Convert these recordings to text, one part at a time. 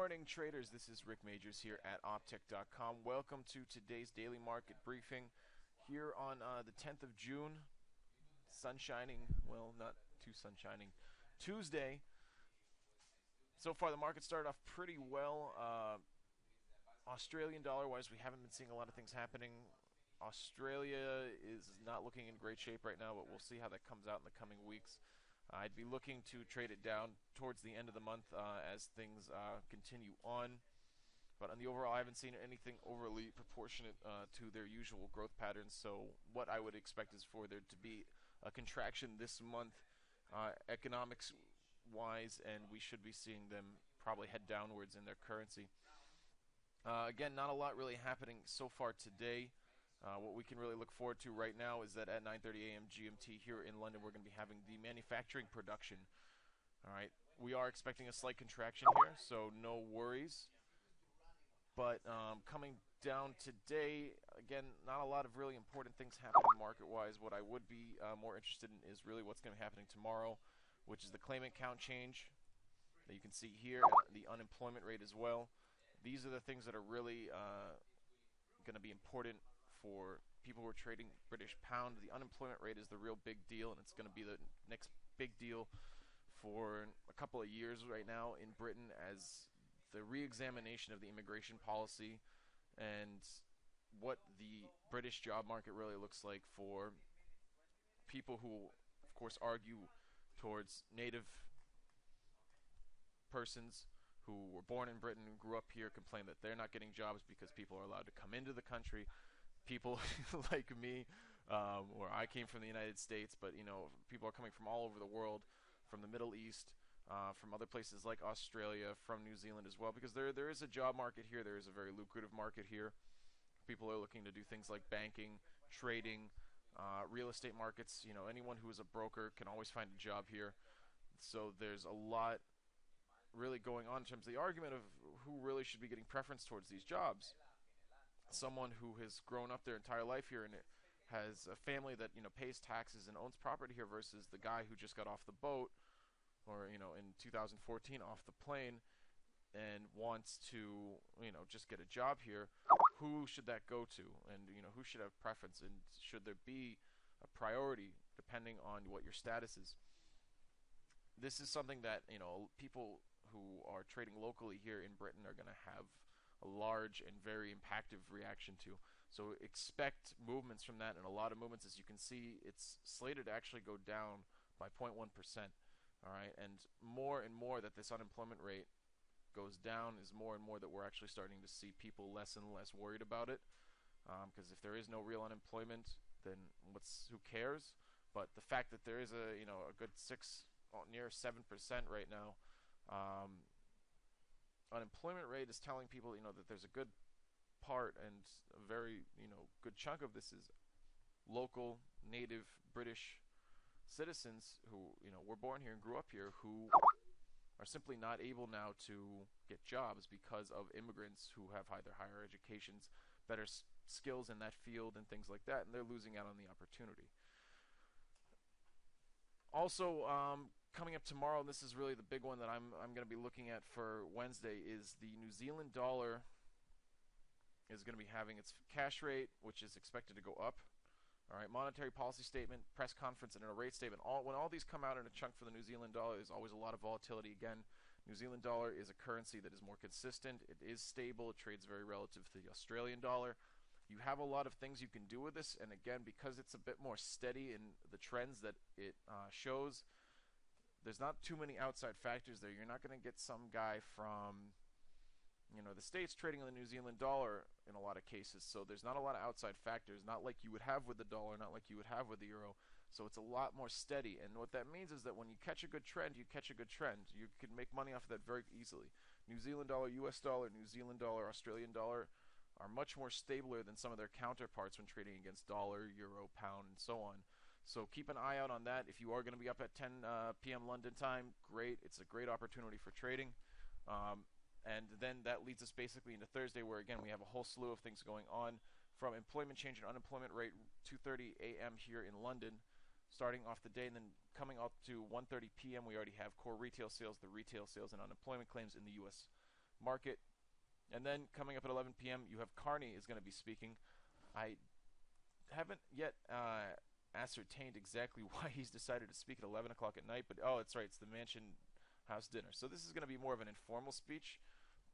morning, traders. This is Rick Majors here at Opteck.com. Welcome to today's daily market briefing here on the 10th of June. Sun shining, well, not too sun shining. Tuesday. So far, the market started off pretty well. Australian dollar-wise, we haven't been seeing a lot of things happening. Australia is not looking in great shape right now, but we'll see how that comes out in the coming weeks. I'd be looking to trade it down towards the end of the month as things continue on. But on the overall, I haven't seen anything overly proportionate to their usual growth patterns. So what I would expect is for there to be a contraction this month, economics-wise, and we should be seeing them probably head downwards in their currency. Again, not a lot really happening so far today. What we can really look forward to right now is that at 9:30 a.m. GMT here in London, we're going to be having the manufacturing production. All right, we are expecting a slight contraction here, so no worries. But coming down today, again, not a lot of really important things happening market-wise. What I would be more interested in is really what's going to be happening tomorrow, which is the claimant count change that you can see here, and the unemployment rate as well. These are the things that are really going to be important for people who are trading British pound. The unemployment rate is the real big deal, and it's going to be the next big deal for a couple of years right now in Britain, as the re-examination of the immigration policy and what the British job market really looks like for people who, of course, argue towards native persons who were born in Britain and grew up here, complain that they're not getting jobs because people are allowed to come into the country. People like me, where I came from the United States, but people are coming from all over the world, from the Middle East, from other places like Australia, from New Zealand as well, because there is a job market here. There is a very lucrative market here. People are looking to do things like banking, trading, real estate markets. Anyone who is a broker can always find a job here. So there's a lot really going on in terms of the argument of who really should be getting preference towards these jobs. Someone who has grown up their entire life here and has a family that pays taxes and owns property here versus the guy who just got off the boat or in 2014 off the plane and wants to just get a job here. Who should that go to? And who should have preference? And should there be a priority depending on what your status is? This is something that people who are trading locally here in Britain are going to have a large and very impactful reaction to. So expect movements from that, and a lot of movements. As you can see, it's slated to actually go down by 0.1%. All right, and more that this unemployment rate goes down is more and more that we're actually starting to see people less and less worried about it. Because if there is no real unemployment, then who cares? But the fact that there is a good near 7% right now. Unemployment rate is telling people that there's a good part and a very good chunk of this is local native British citizens who were born here and grew up here, who are simply not able now to get jobs because of immigrants who have either higher educations, better skills in that field and things like that, and they're losing out on the opportunity. Also, coming up tomorrow, and this is really the big one that I'm going to be looking at for Wednesday, is the New Zealand dollar is going to be having its cash rate, which is expected to go up. All right, monetary policy statement, press conference, and a rate statement. When all these come out in a chunk for the New Zealand dollar, there's always a lot of volatility. Again, New Zealand dollar is a currency that is more consistent. It is stable. It trades very relative to the Australian dollar. You have a lot of things you can do with this, and again, because it's a bit more steady in the trends that it shows, there's not too many outside factors there. You're not going to get some guy from the States trading on the New Zealand dollar in a lot of cases. So there's not a lot of outside factors, not like you would have with the dollar, not like you would have with the euro. So it's a lot more steady. And what that means is that when you catch a good trend, you catch a good trend. You can make money off of that very easily. New Zealand dollar, US dollar, New Zealand dollar, Australian dollar are much more stabler than some of their counterparts when trading against dollar, euro, pound, and so on. So keep an eye out on that. If you are going to be up at 10 p.m. London time, great. It's a great opportunity for trading. And then that leads us basically into Thursday, where again we have a whole slew of things going on, from employment change and unemployment rate, 2:30 a.m. here in London, starting off the day, and then coming up to 1:30 p.m. we already have core retail sales, the retail sales and unemployment claims in the U.S. market. And then coming up at 11 p.m., you have Carney is going to be speaking. I haven't yet ascertained exactly why he's decided to speak at 11 o'clock at night, but oh, it's right, it's the Mansion House dinner. So this is going to be more of an informal speech,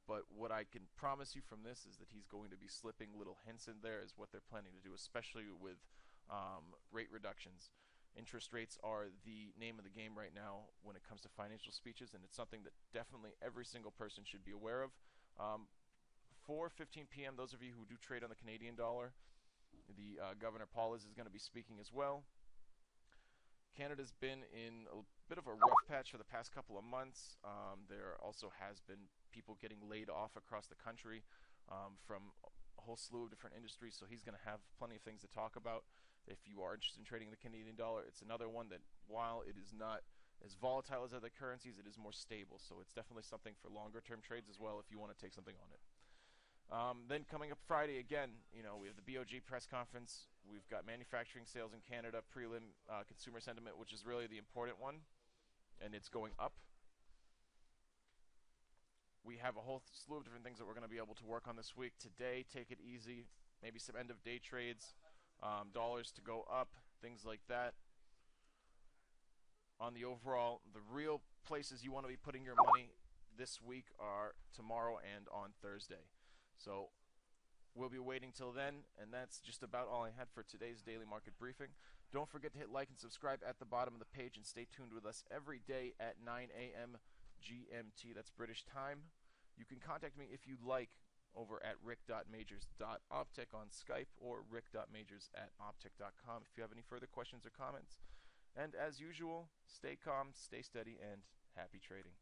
but what I can promise you from this is that he's going to be slipping little hints in there as what they're planning to do, especially with rate reductions. Interest rates are the name of the game right now when it comes to financial speeches, and it's something that definitely every single person should be aware of. 4:15 p.m., those of you who do trade on the Canadian dollar, the Governor Paul is going to be speaking as well. Canada's been in a bit of a rough patch for the past couple of months. There also has been people getting laid off across the country from a whole slew of different industries, so he's going to have plenty of things to talk about. If you are interested in trading the Canadian dollar, it's another one that, while it is not as volatile as other currencies, it is more stable, so it's definitely something for longer term trades as well if you want to take something on it. Then coming up Friday again, we have the BOG press conference. We've got manufacturing sales in Canada, prelim consumer sentiment, which is really the important one, and it's going up. We have a whole slew of different things that we're going to be able to work on this week. Today, take it easy. Maybe some end of day trades, dollars to go up, things like that. On the overall, the real places you want to be putting your money this week are tomorrow and on Thursday. So we'll be waiting till then, and that's just about all I had for today's daily market briefing. Don't forget to hit like and subscribe at the bottom of the page, and stay tuned with us every day at 9 a.m. GMT. That's British time. You can contact me if you'd like over at rick.majors.opteck on Skype or rick.majors@opteck.com if you have any further questions or comments. And as usual, stay calm, stay steady, and happy trading.